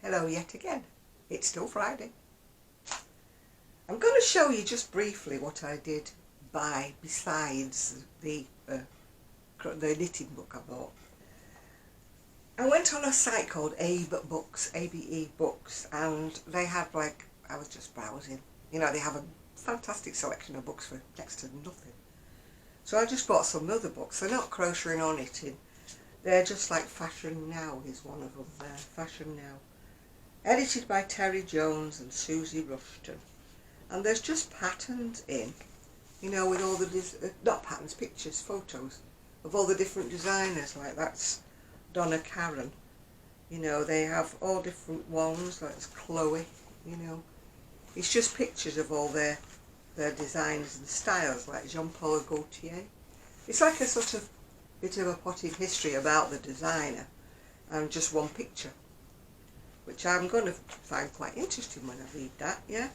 Hello yet again. It's still Friday. I'm going to show you just briefly what I did buy besides the knitting book I bought. I went on a site called Abe Books, ABE Books, and they had I was just browsing. You know, they have a fantastic selection of books for next to nothing. So I just bought some other books. They're not crocheting or knitting. They're just like Fashion Now is one of them there. Fashion Now. Edited by Terry Jones and Susie Rushton. And there's just patterns in, you know, with all the, not patterns, pictures, photos of all the different designers. Like that's Donna Karan. You know, they have all different ones, like it's Chloe, you know. It's just pictures of all their designs and styles, like Jean-Paul Gaultier. It's like a sort of bit of a potted history about the designer and just one picture, which I'm going to find quite interesting when I read that, yeah?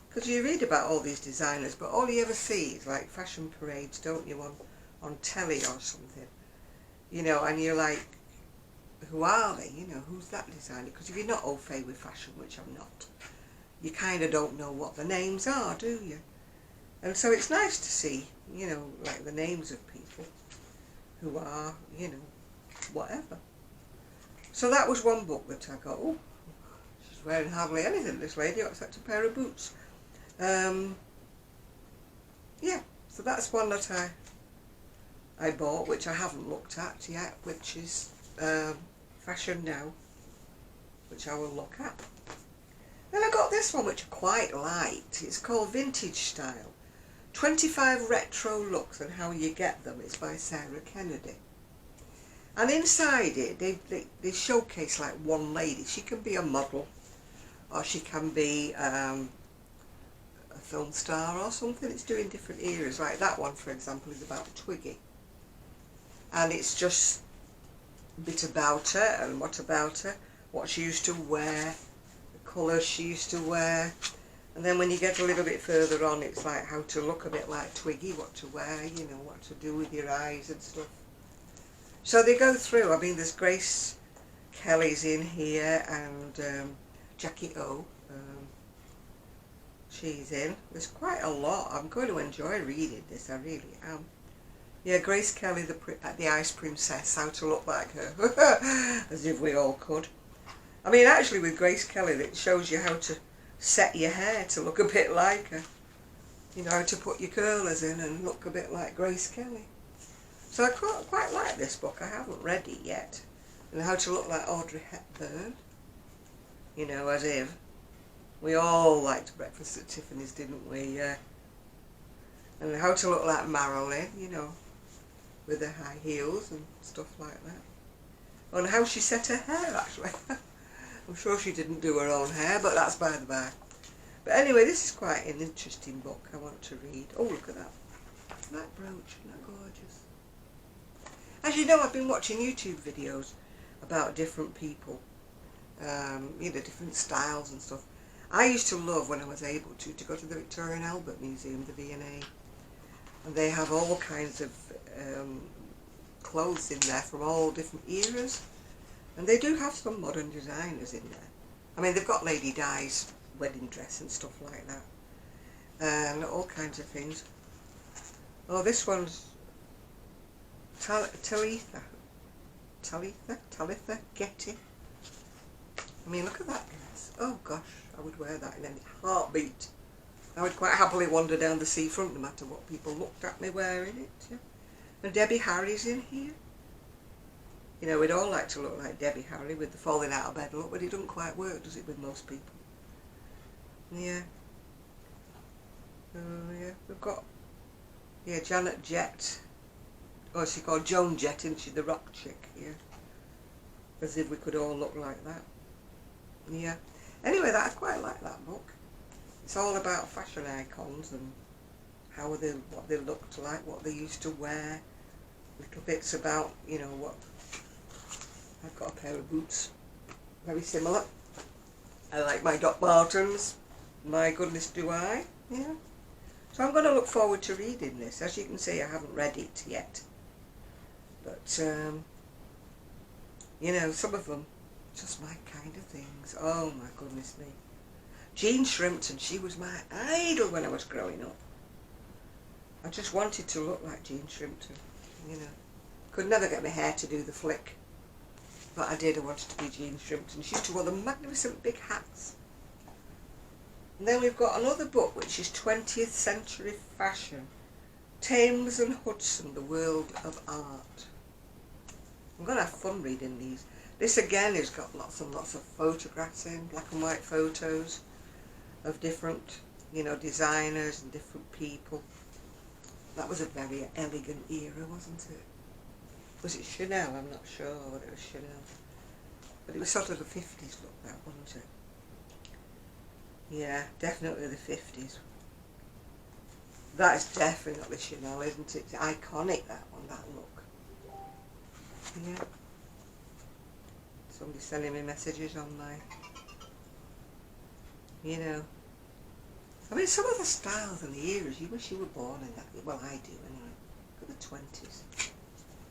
Because you read about all these designers, but all you ever see is like fashion parades, don't you, on telly or something, you know, and you're like, who are they, you know, who's that designer? Because if you're not au fait with fashion, which I'm not, you kind of don't know what the names are, do you? And so it's nice to see, you know, like the names of people who are, you know, whatever. So that was one book that I got. Oh, she's wearing hardly anything, this lady, except a pair of boots. Yeah, so that's one that I bought, which I haven't looked at yet, which is Fashion Now, which I will look at. Then I got this one, which I quite liked. It's called Vintage Style. 25 Retro Looks and How You Get Them. It's by Sarah Kennedy. And inside it, they showcase like one lady. She can be a model, or she can be a film star or something. It's doing different eras. Like that one, for example, is about Twiggy. And it's just a bit about her and what about her, what she used to wear, the colours she used to wear. And then when you get a little bit further on, it's like how to look a bit like Twiggy, what to wear, you know, what to do with your eyes and stuff. So they go through. I mean, there's Grace Kelly's in here, and Jackie O. She's in. There's quite a lot. I'm going to enjoy reading this. I really am. Yeah, Grace Kelly, the Ice Princess. How to look like her, as if we all could. I mean, actually, with Grace Kelly, it shows you how to set your hair to look a bit like her. You know, how to put your curlers in and look a bit like Grace Kelly. So I quite like this book. I haven't read it yet. And how to look like Audrey Hepburn. You know, as if we all liked Breakfast at Tiffany's, didn't we? Yeah. And how to look like Marilyn, you know, with her high heels and stuff like that. And how she set her hair, actually. I'm sure she didn't do her own hair, but that's by the by. But anyway, this is quite an interesting book I want to read. Oh, look at that. That brooch, isn't that gorgeous? As you know, I've been watching YouTube videos about different people, you know, different styles and stuff. I used to love, when I was able to go to the Victoria and Albert Museum, the V&A, and they have all kinds of clothes in there from all different eras, and they do have some modern designers in there. I mean, they've got Lady Di's wedding dress and stuff like that, and all kinds of things. Oh, this one's Talitha Getty. I mean, look at that dress. Oh gosh, I would wear that in any heartbeat. I would quite happily wander down the seafront no matter what people looked at me wearing it. Yeah. And Debbie Harry's in here. You know, we'd all like to look like Debbie Harry with the falling out of bed look, but it doesn't quite work, does it, with most people? Yeah. Yeah, we've got, yeah, Janet Jett. Oh, she's called Joan Jett, isn't she, the rock chick, yeah. As if we could all look like that. Yeah. Anyway, I quite like that book. It's all about fashion icons and how they, what they looked like, what they used to wear. Little bits about, you know, what. I've got a pair of boots, very similar. I like my Doc Martens. My goodness, do I? Yeah. So I'm going to look forward to reading this. As you can see, I haven't read it yet. But, you know, some of them Just my kind of things. Oh my goodness me. Shrimpton, she was my idol when I was growing up. I just wanted to look like Shrimpton, you know. Could never get my hair to do the flick. But I did, I wanted to be Shrimpton. She used to wear the magnificent big hats. And then we've got another book which is 20th Century Fashion. Thames and Hudson, the World of Art. I'm going to have fun reading these. This again has got lots and lots of photographs in, black and white photos of different, you know, designers and different people. That was a very elegant era, wasn't it? Was it Chanel? I'm not sure whether it was Chanel. But it was sort of the 50s look, that, wasn't it? Yeah, definitely the 50s. That is definitely Chanel, isn't it? It's iconic, that one, that look. Yeah. Somebody's sending me messages on my, you know. I mean, some of the styles and the eras, you wish you were born in that. Well, I do anyway. Look at the 20s.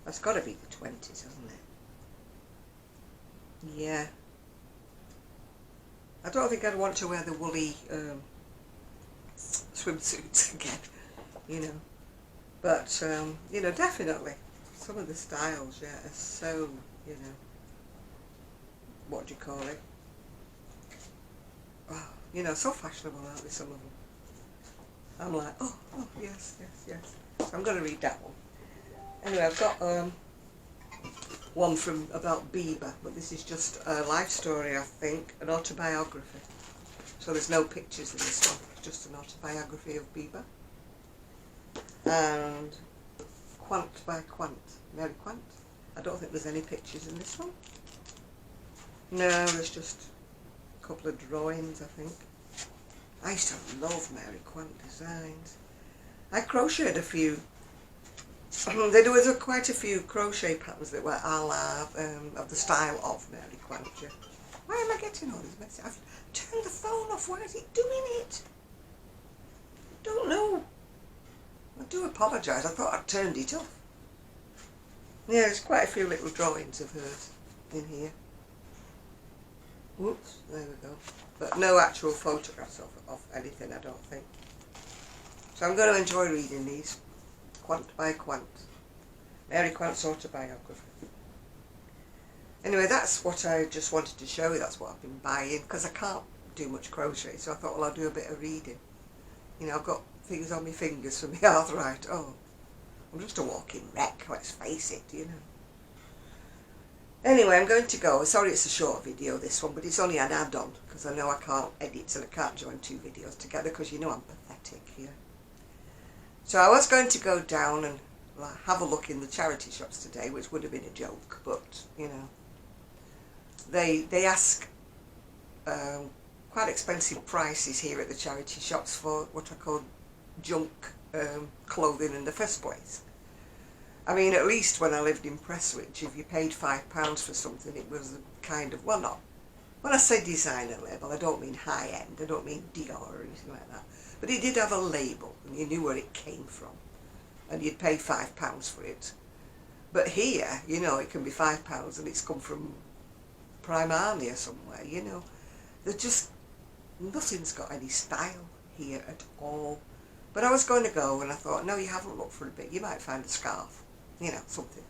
That's got to be the 20s, hasn't it? Yeah. I don't think I'd want to wear the woolly swimsuits again, you know. But, you know, definitely. Some of the styles, yeah, are so, you know, what do you call it? Oh, you know, so fashionable, aren't they, some of them? I'm like, oh, yes, yes, yes. So I'm going to read that one. Anyway, I've got one from about Bieber, but this is just a life story, I think, an autobiography. So there's no pictures in this one, it's just an autobiography of Bieber. And Quant by Quant, Mary Quant. I don't think there's any pictures in this one. No, there's just a couple of drawings, I think. I used to love Mary Quant designs. I crocheted a few. There was quite a few crochet patterns that were a la of the style of Mary Quant. Yeah. Why am I getting all these messages? I've turned the phone off. Why is it doing it? I don't know. I do apologise. I thought I'd turned it off. Yeah, there's quite a few little drawings of hers in here. Whoops, there we go. But no actual photographs of anything, I don't think. So I'm going to enjoy reading these. Quant by Quant. Mary Quant's autobiography. Anyway, that's what I just wanted to show you. That's what I've been buying, because I can't do much crochet, so I thought, well, I'll do a bit of reading. You know, I've got things on my fingers from the arthritis. Oh, I'm just a walking wreck, let's face it, you know. Anyway, I'm going to go. Sorry it's a short video, this one, but it's only an add-on, because I know I can't edit and I can't join two videos together, because you know I'm pathetic here. So I was going to go down and have a look in the charity shops today, which would have been a joke, but, you know, they ask quite expensive prices here at the charity shops for what I call junk clothing in the first place. I mean, at least when I lived in Prestwich, if you paid £5 for something, it was a kind of, well, not, when I say designer label, I don't mean high-end, I don't mean Dior or anything like that. But it did have a label, and you knew where it came from, and you'd pay £5 for it. But here, you know, it can be £5 and it's come from Primarnia somewhere, you know. There's just, nothing's got any style here at all. But I was going to go and I thought, no, you haven't looked for a bit, you might find a scarf, you know, something.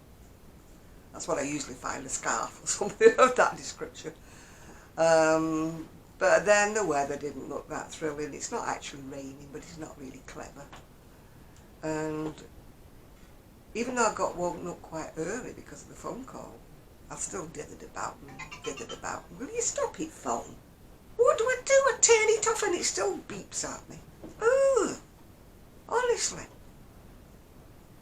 That's what I usually find, a scarf or something of that description. But then the weather didn't look that thrilling. It's not actually raining, but it's not really clever. And even though I got woken up quite early because of the phone call, I still dithered about and dithered about. Will you stop it, phone? What do I do? I turn it off and it still beeps at me. Ugh. Honestly.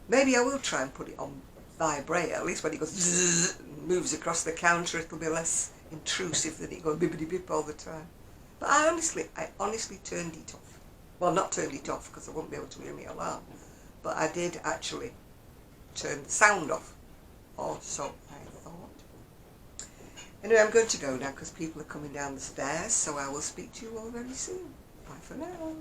Maybe I will try and put it on vibrate. At least when it goes zzz, and moves across the counter, it'll be less intrusive than it going bibbidi bip all the time. But I honestly turned it off. Well, not turned it off because I wouldn't be able to hear my alarm. But I did actually turn the sound off. Or so I thought. Anyway, I'm going to go now because people are coming down the stairs. So I will speak to you all very soon. Bye for now.